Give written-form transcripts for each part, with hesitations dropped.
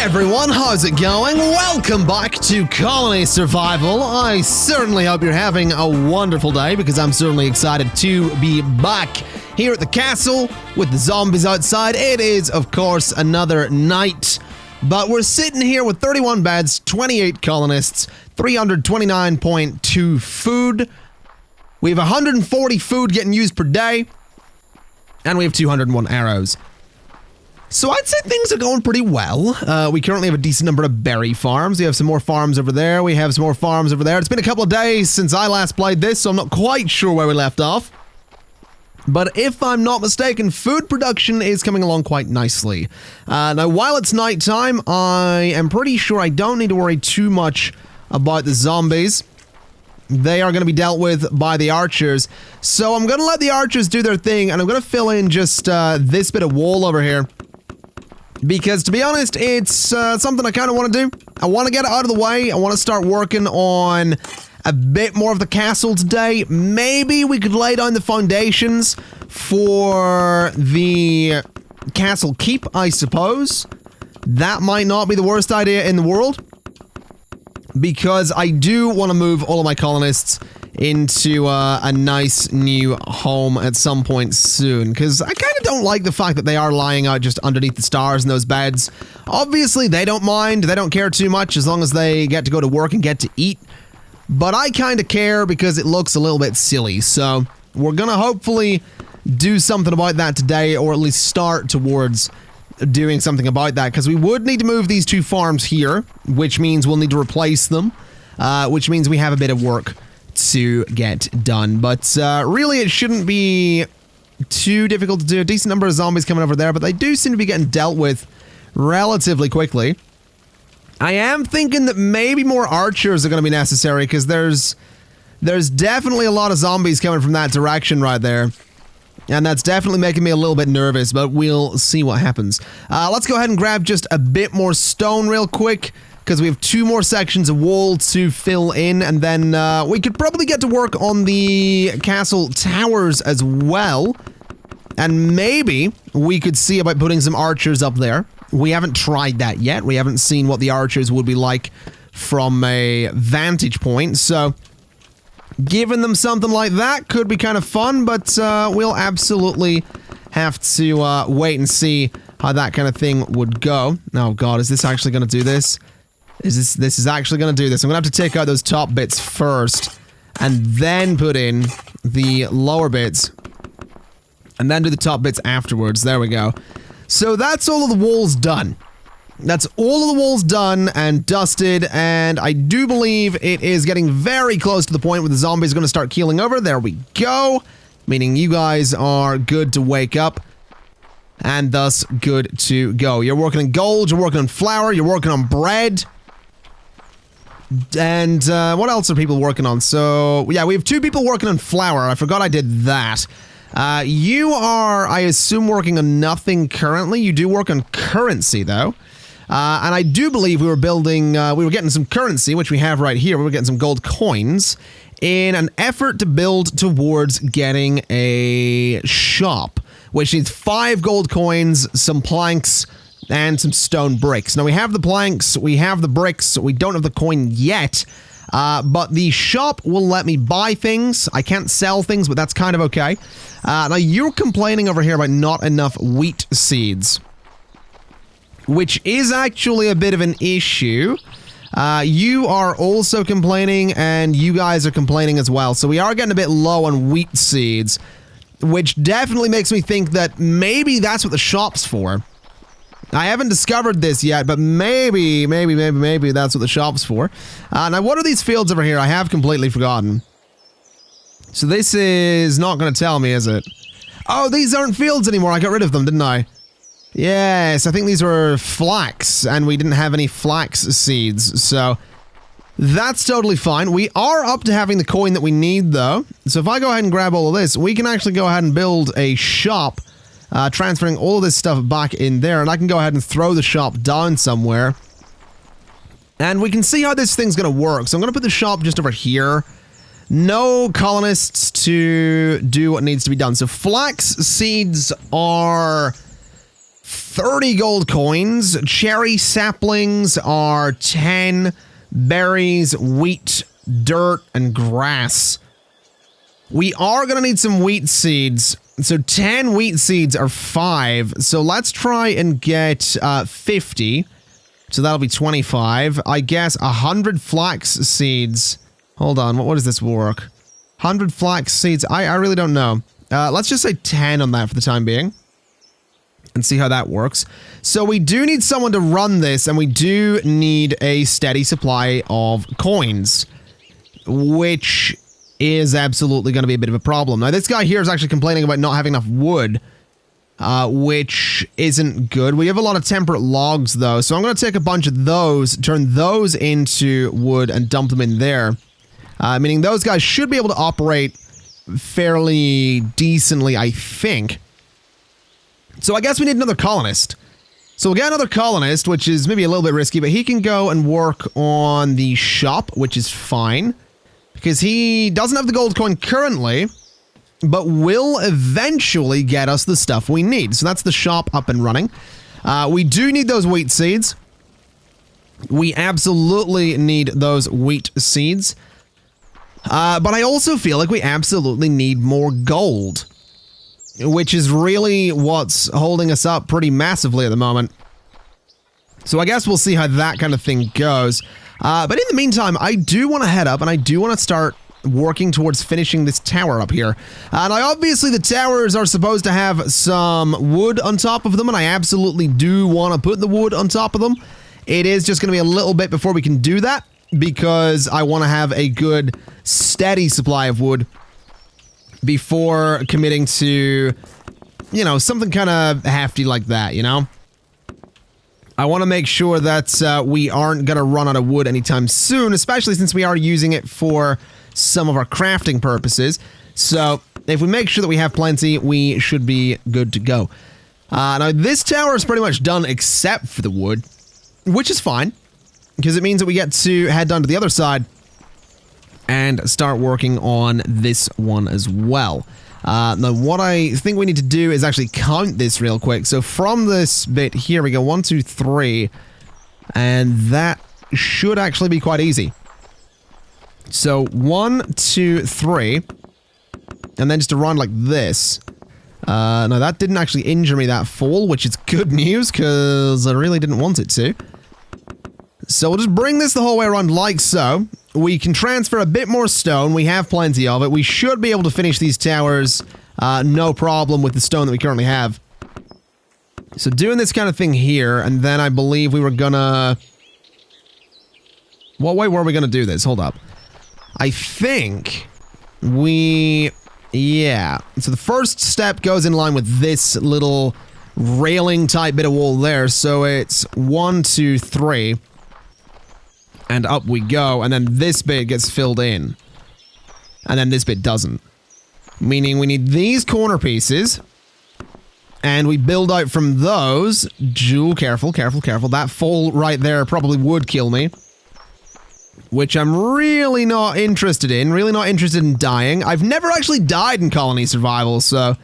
everyone, how's it going? Welcome back to Colony Survival. I certainly hope you're having a wonderful day because I'm certainly excited to be back here at the castle with the zombies outside. It is, of course, another night, but we're sitting here with 31 beds, 28 colonists, 329.2 food. We have 140 food getting used per day, and we have 201 arrows. So I'd say things are going pretty well. We currently have a decent number of berry farms. We have some more farms over there. We have some more farms over there. It's been a couple of days since I last played this, so I'm not quite sure where we left off. But if I'm not mistaken, food production is coming along quite nicely. Now, while it's nighttime, I am pretty sure I don't need to worry too much about the zombies. They are going to be dealt with by the archers. So I'm going to let the archers do their thing, and I'm going to fill in just this bit of wall over here. Because, to be honest, it's something I kind of want to do. I want to get it out of the way. I want to start working on a bit more of the castle today. Maybe we could lay down the foundations for the castle keep, I suppose. That might not be the worst idea in the world. Because I do want to move all of my colonists into a nice new home at some point soon, because I kind of don't like the fact that they are lying out just underneath the stars in those beds. Obviously, they don't mind, they don't care too much as long as they get to go to work and get to eat, but I kind of care because it looks a little bit silly, so we're gonna hopefully do something about that today, or at least start towards doing something about that, because we would need to move these two farms here, which means we'll need to replace them, which means we have a bit of work to get done, but really it shouldn't be too difficult to do. A decent number of zombies coming over there, but they do seem to be getting dealt with relatively quickly. I am thinking that maybe more archers are going to be necessary, because there's definitely a lot of zombies coming from that direction right there, and that's definitely making me a little bit nervous, but we'll see what happens. Let's go ahead and grab just a bit more stone real quick, because we have two more sections of wall to fill in, and then we could probably get to work on the castle towers as well. And maybe we could see about putting some archers up there. We haven't tried that yet. We haven't seen what the archers would be like from a vantage point, so giving them something like that could be kind of fun, but we'll absolutely have to wait and see how that kind of thing would go. Oh god, is this actually going to do this? This is actually going to do this. I'm going to have to take out those top bits first, and then put in the lower bits, and then do the top bits afterwards. There we go. So that's all of the walls done. That's all of the walls done and dusted, and I do believe it is getting very close to the point where the zombies are going to start keeling over. There we go. Meaning you guys are good to wake up, and thus good to go. You're working on gold, you're working on flour, you're working on bread. And what else are people working on? So, yeah, we have two people working on flour. I forgot I did that. You are, I assume, working on nothing currently. You do work on currency, though. And I do believe we were building, we were getting some currency, which we have right here. We were getting some gold coins in an effort to build towards getting a shop, which needs 5 gold coins, some planks, and some stone bricks. Now, we have the planks, we have the bricks, we don't have the coin yet, but the shop will let me buy things. I can't sell things, but that's kind of okay. Now, you're complaining over here about not enough wheat seeds, which is actually a bit of an issue. You are also complaining, and you guys are complaining as well, so we are getting a bit low on wheat seeds, which definitely makes me think that maybe that's what the shop's for. I haven't discovered this yet, but maybe that's what the shop's for. Now, what are these fields over here? I have completely forgotten. So this is not going to tell me, is it? Oh, these aren't fields anymore. I got rid of them, didn't I? Yes, I think these were flax, and we didn't have any flax seeds, so that's totally fine. We are up to having the coin that we need, though. So if I go ahead and grab all of this, we can actually go ahead and build a shop, transferring all of this stuff back in there, and I can go ahead and throw the shop down somewhere. And we can see how this thing's going to work. So I'm going to put the shop just over here. No colonists to do what needs to be done. So flax seeds are 30 gold coins. Cherry saplings are 10. Berries, wheat, dirt, and grass. We are going to need some wheat seeds. So 10 wheat seeds are 5. So let's try and get 50. So that'll be 25. I guess 100 flax seeds. Hold on, what does this work? 100 flax seeds. I really don't know. Let's just say 10 on that for the time being. And see how that works. So we do need someone to run this, and we do need a steady supply of coins. Which is absolutely going to be a bit of a problem. Now, this guy here is actually complaining about not having enough wood. Which isn't good. We have a lot of temperate logs, though. So I'm going to take a bunch of those, turn those into wood, and dump them in there. Meaning those guys should be able to operate fairly decently, I think. So I guess we need another colonist. So we'll get another colonist, which is maybe a little bit risky, but he can go and work on the shop, which is fine. Because he doesn't have the gold coin currently, but will eventually get us the stuff we need. So that's the shop up and running. We do need those wheat seeds. We absolutely need those wheat seeds. But I also feel like we absolutely need more gold. Which is really what's holding us up pretty massively at the moment. So I guess we'll see how that kind of thing goes. But in the meantime, I do want to head up and I do want to start working towards finishing this tower up here. And obviously the towers are supposed to have some wood on top of them, and I absolutely do want to put the wood on top of them. It is just going to be a little bit before we can do that, because I want to have a good, steady supply of wood before committing to, you know, something kind of hefty like that, you know? I want to make sure that we aren't going to run out of wood anytime soon, especially since we are using it for some of our crafting purposes. So, if we make sure that we have plenty, we should be good to go. Now, this tower is pretty much done except for the wood, which is fine, because it means that we get to head down to the other side and start working on this one as well. Now, what I think we need to do is actually count this real quick. So from this bit here, we go 1, 2, 3, and that should actually be quite easy. So 1, 2, 3, and then just a run like this. No, that didn't actually injure me, that fall, which is good news, because I really didn't want it to. So we'll just bring this the whole way around like so. We can transfer a bit more stone. We have plenty of it. We should be able to finish these towers no problem with the stone that we currently have. So doing this kind of thing here, and then I believe we were gonna... What way were we gonna do this? Hold up. I think we... Yeah. So the first step goes in line with this little railing type bit of wall there. So it's 1, 2, 3. And up we go, and then this bit gets filled in. And then this bit doesn't. Meaning we need these corner pieces. And we build out from those. Jewel, careful, careful, careful. That fall right there probably would kill me. Which I'm really not interested in. Really not interested in dying. I've never actually died in colony survival, so...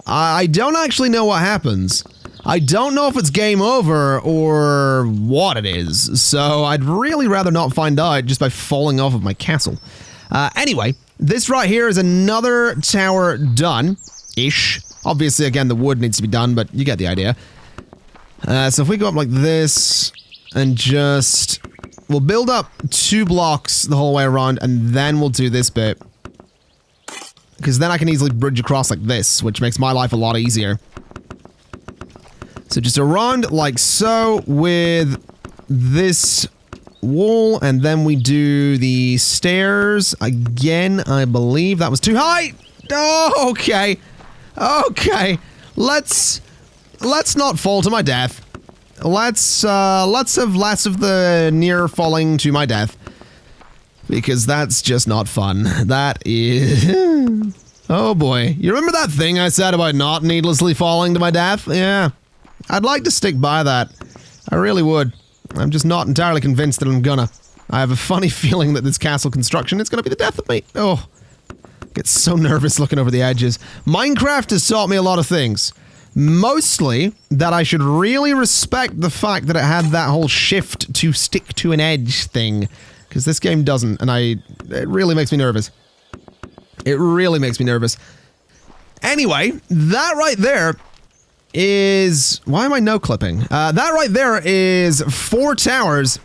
I don't actually know what happens. I don't know if it's game over or what it is, so I'd really rather not find out just by falling off of my castle. Anyway, this right here is another tower done-ish. Obviously, again, the wood needs to be done, but you get the idea. So if we go up like this and just... We'll build up 2 blocks the whole way around, and then we'll do this bit. Because then I can easily bridge across like this, which makes my life a lot easier. So just around like so with this wall, and then we do the stairs again. I believe that was too high. Oh, okay. Okay. Let's not fall to my death. Let's have less of the near falling to my death. Because that's just not fun. That is... Oh boy. You remember that thing I said about not needlessly falling to my death? Yeah. I'd like to stick by that. I really would. I'm just not entirely convinced that I'm gonna. I have a funny feeling that this castle construction is gonna be the death of me. Oh. I get so nervous looking over the edges. Minecraft has taught me a lot of things. Mostly that I should really respect the fact that it had that whole shift to stick to an edge thing. Because this game doesn't, and it really makes me nervous. It really makes me nervous. Anyway, that right there is... Why am I no-clipping? That right there is 4 towers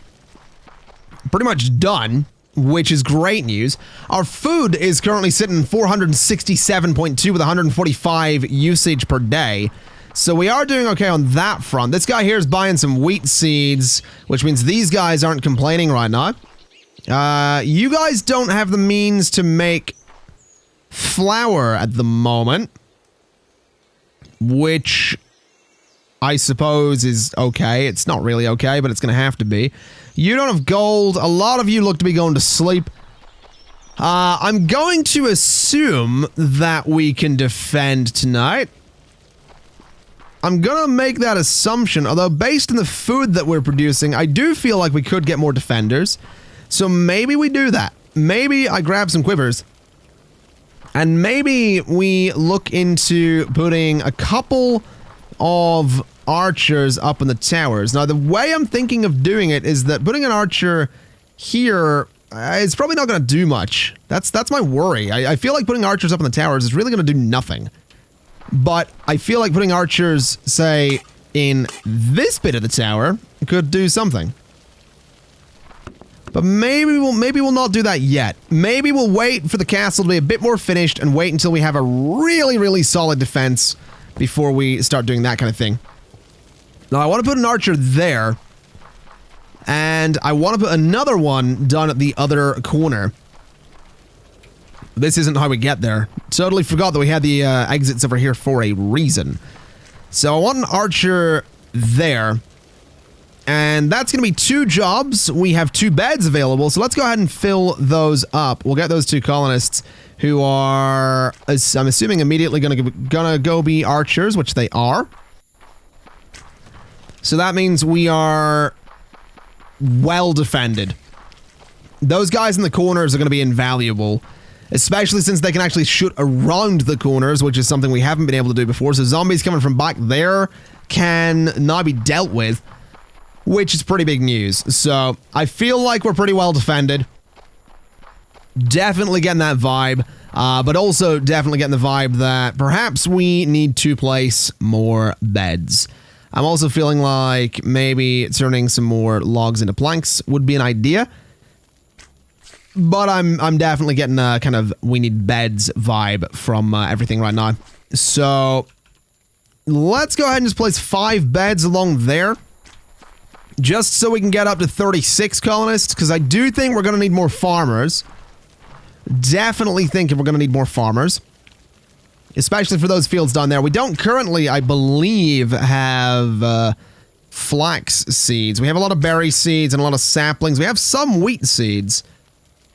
pretty much done, which is great news. Our food is currently sitting 467.2 with 145 usage per day. So we are doing okay on that front. This guy here is buying some wheat seeds, which means these guys aren't complaining right now. You guys don't have the means to make flour at the moment, which I suppose is okay. It's not really okay, but it's going to have to be. You don't have gold. A lot of you look to be going to sleep. I'm going to assume that we can defend tonight. I'm gonna make that assumption, although based on the food that we're producing, I do feel like we could get more defenders. So maybe we do that. Maybe I grab some quivers. And maybe we look into putting a couple of archers up in the towers. Now, the way I'm thinking of doing it is that putting an archer here is probably not going to do much. That's my worry. I feel like putting archers up in the towers is really going to do nothing. But I feel like putting archers, say, in this bit of the tower could do something. But maybe we'll not do that yet. Maybe we'll wait for the castle to be a bit more finished and wait until we have a really, really solid defense before we start doing that kind of thing. Now, I want to put an archer there. And I want to put another one done at the other corner. This isn't how we get there. Totally forgot that we had the exits over here for a reason. So I want an archer there. And that's going to be 2 jobs. We have 2 beds available, so let's go ahead and fill those up. We'll get those 2 colonists who are, I'm assuming, immediately gonna go be archers, which they are. So that means we are well defended. Those guys in the corners are going to be invaluable, especially since they can actually shoot around the corners, which is something we haven't been able to do before. So zombies coming from back there can now be dealt with, which is pretty big news. So I feel like we're pretty well defended. Definitely getting that vibe, but also definitely getting the vibe that perhaps we need to place more beds. I'm also feeling like maybe turning some more logs into planks would be an idea. But I'm definitely getting a kind of we need beds vibe from everything right now. So let's go ahead and just place 5 beds along there. Just so we can get up to 36 colonists, because I do think we're going to need more farmers. Definitely think we're going to need more farmers. Especially for those fields down there. We don't currently, I believe, have flax seeds. We have a lot of berry seeds and a lot of saplings. We have some wheat seeds.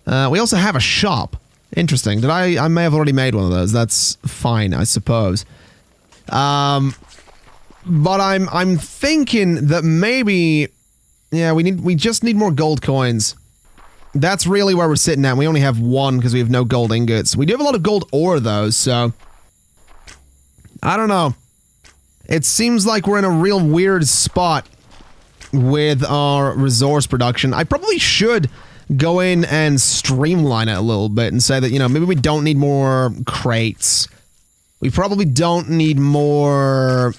We also have a shop. Interesting. I may have already made one of those. That's fine, I suppose. But I'm thinking that maybe, yeah, we just need more gold coins. That's really where we're sitting at. We only have 1 because we have no gold ingots. We do have a lot of gold ore though, so I don't know. It seems like we're in a real weird spot with our resource production. I probably should go in and streamline it a little bit and say that, you know, maybe we don't need more crates. We probably don't need more,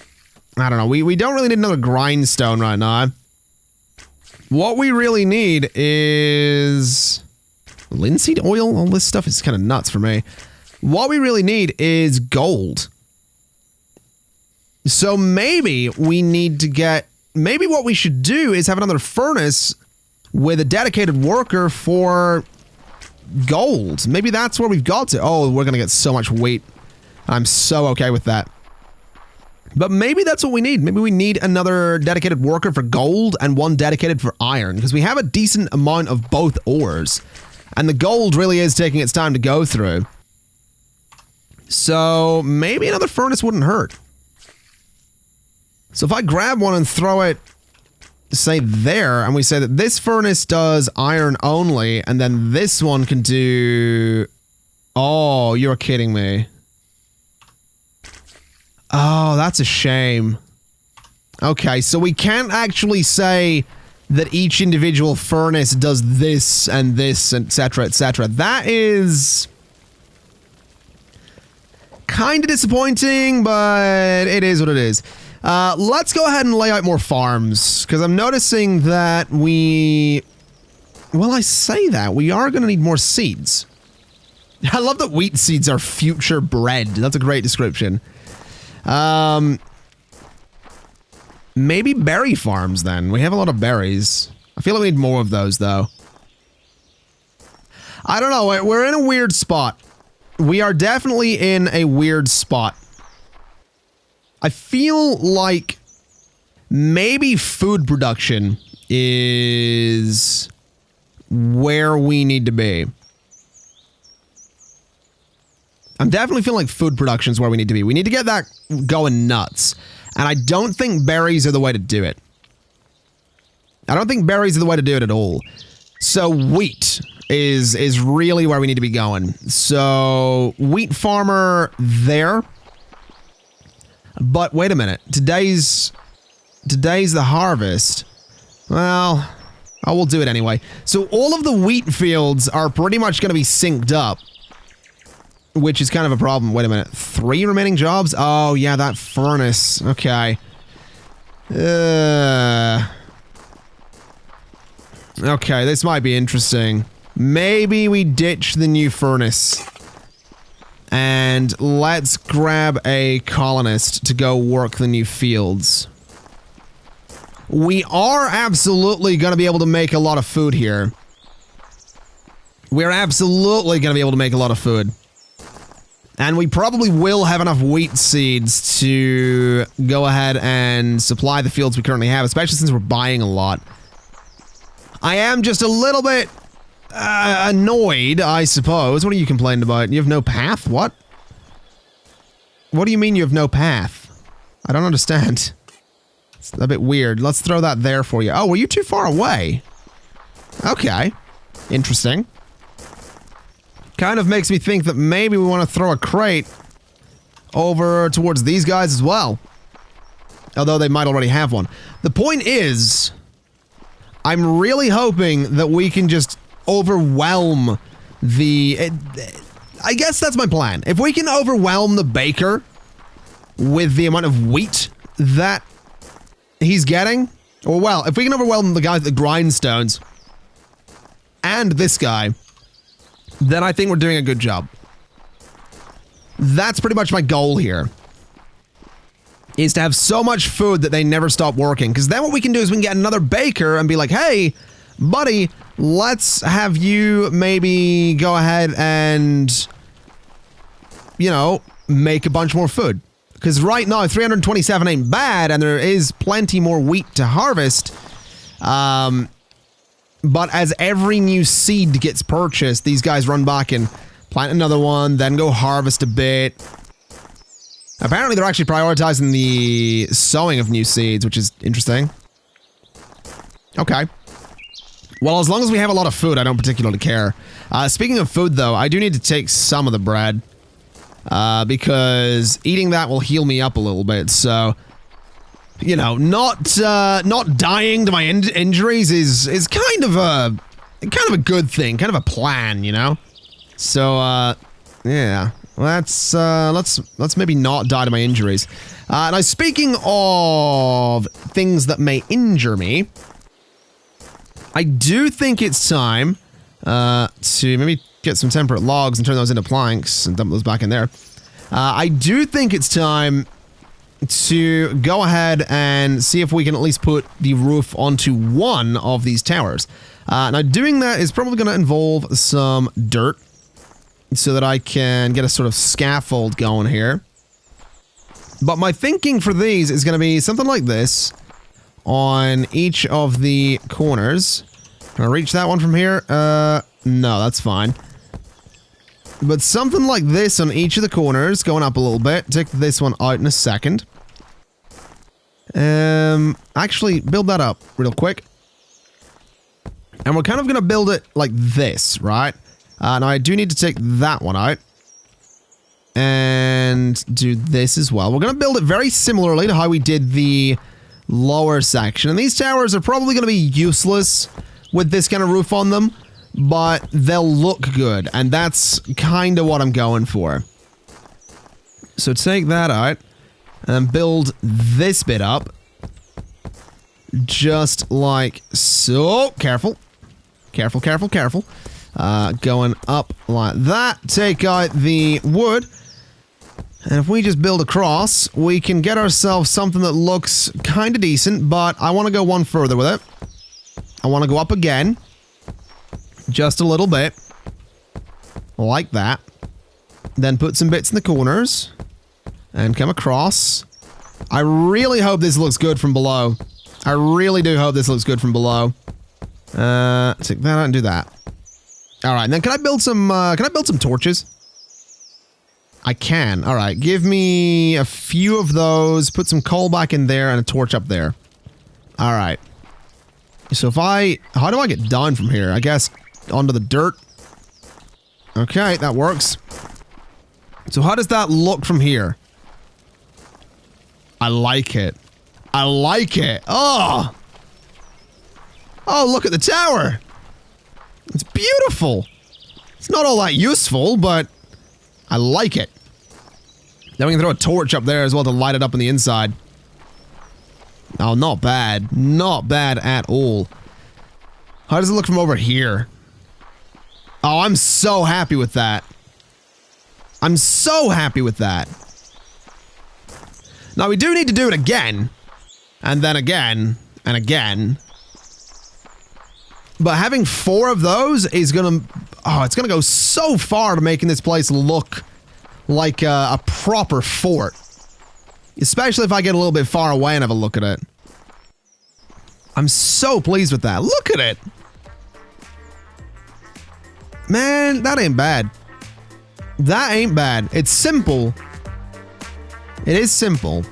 I don't know, we don't really need another grindstone right now. What we really need is linseed oil. All this stuff is kind of nuts for me. What we really need is gold. So maybe we need to get, maybe what we should do is have another furnace with a dedicated worker for gold. Maybe that's where we've got to. Oh, we're going to get so much wheat. I'm so okay with that. But maybe that's what we need. Maybe we need another dedicated worker for gold and 1 dedicated for iron, because we have a decent amount of both ores. And the gold really is taking its time to go through. So maybe another furnace wouldn't hurt. So if I grab one and throw it, say there, and we say that this furnace does iron only, and then this one can do... Oh, you're kidding me. Oh, that's a shame. Okay, so we can't actually say that each individual furnace does this, etc., etc. That is kind of disappointing, but it is what it is. Let's go ahead and lay out more farms, because I'm noticing that we... Well, I say that. We are going to need more seeds. I love that wheat seeds are future bread. That's a great description. Maybe berry farms, then. We have a lot of berries. I feel like we need more of those, though. I don't know. We're in a weird spot. We are definitely in a weird spot. I feel like maybe food production is where we need to be. I'm definitely feeling like food production is where we need to be. We need to get that going nuts. And I don't think berries are the way to do it. I don't think berries are the way to do it at all. So wheat is really where we need to be going. So wheat farmer there. But wait a minute. Today's the harvest. Well, I will do it anyway. So all of the wheat fields are pretty much going to be synced up. Which is kind of a problem. Wait a minute. 3 remaining jobs? Oh, yeah, that furnace. Okay. Okay, this might be interesting. Maybe we ditch the new furnace. And let's grab a colonist to go work the new fields. We are absolutely going to be able to make a lot of food here. We're absolutely going to be able to make a lot of food. And we probably will have enough wheat seeds to go ahead and supply the fields we currently have, especially since we're buying a lot. I am just a little bit annoyed, I suppose. What are you complaining about? You have no path? What? What do you mean you have no path? I don't understand. It's a bit weird. Let's throw that there for you. Oh, were you too far away? Okay. Interesting. Kind of makes me think that maybe we want to throw a crate over towards these guys as well. Although they might already have one. The point is, I'm really hoping that we can just overwhelm the... I guess that's my plan. If we can overwhelm the baker with the amount of wheat that he's getting, or well, if we can overwhelm the guy at the grindstones and this guy, then I think we're doing a good job. That's pretty much my goal here. Is to have so much food that they never stop working. Because then what we can do is we can get another baker and be like, hey, buddy, let's have you maybe go ahead and, you know, make a bunch more food. Because right now, 327 ain't bad, and there is plenty more wheat to harvest. But as every new seed gets purchased, these guys run back and plant another one, then go harvest a bit. Apparently, they're actually prioritizing the sowing of new seeds, which is interesting. Okay. Well, as long as we have a lot of food, I don't particularly care. Speaking of food, though, I do need to take some of the bread. Because eating that will heal me up a little bit, so... You know, not dying to my injuries is kind of a good thing, kind of a plan, you know. So yeah, let's maybe not die to my injuries. Now, speaking of things that may injure me, I do think it's time to maybe get some temperate logs and turn those into planks and dump those back in there. I do think it's time to go ahead and see if we can at least put the roof onto one of these towers. Now, doing that is probably going to involve some dirt so that I can get a sort of scaffold going here. But my thinking for these is going to be something like this on each of the corners. Can I reach that one from here? No, that's fine. But something like this on each of the corners, going up a little bit. Take this one out in a second. Actually, build that up real quick. And we're kind of going to build it like this, right? Now, I do need to take that one out. and do this as well. We're going to build it very similarly to how we did the lower section. And these towers are probably going to be useless with this kind of roof on them, but they'll look good, and that's kind of what I'm going for. So take that out, and build this bit up. Just like so. Careful. Careful, careful, careful. Going up like that. Take out the wood. And if we just build across, we can get ourselves something that looks kind of decent, but I want to go one further with it. I want to go up again. Just a little bit. Like that. Then put some bits in the corners. And come across. I really hope this looks good from below. I really do hope this looks good from below. Take that out and do that. Alright, and then can I build some torches? I can. Alright, give me a few of those, put some coal back in there, and a torch up there. Alright. So how do I get down from here? I guess onto the dirt. Okay, that works. So how does that look from here? I like it. I like it. Oh! Oh, look at the tower! It's beautiful! It's not all that useful, but I like it. Then we can throw a torch up there as well to light it up on the inside. Oh, not bad. Not bad at all. How does it look from over here? Oh, I'm so happy with that. I'm so happy with that. Now, we do need to do it again. And then again. And again. But having 4 of those is gonna... Oh, it's gonna go so far to making this place look like a proper fort. Especially if I get a little bit far away and have a look at it. I'm so pleased with that. Look at it! Man, that ain't bad. That ain't bad. It's simple. It is simple.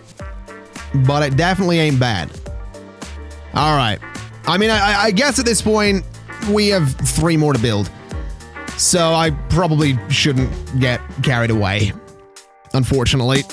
But it definitely ain't bad. Alright. I mean, I guess at this point, we have 3 more to build. So I probably shouldn't get carried away. Unfortunately.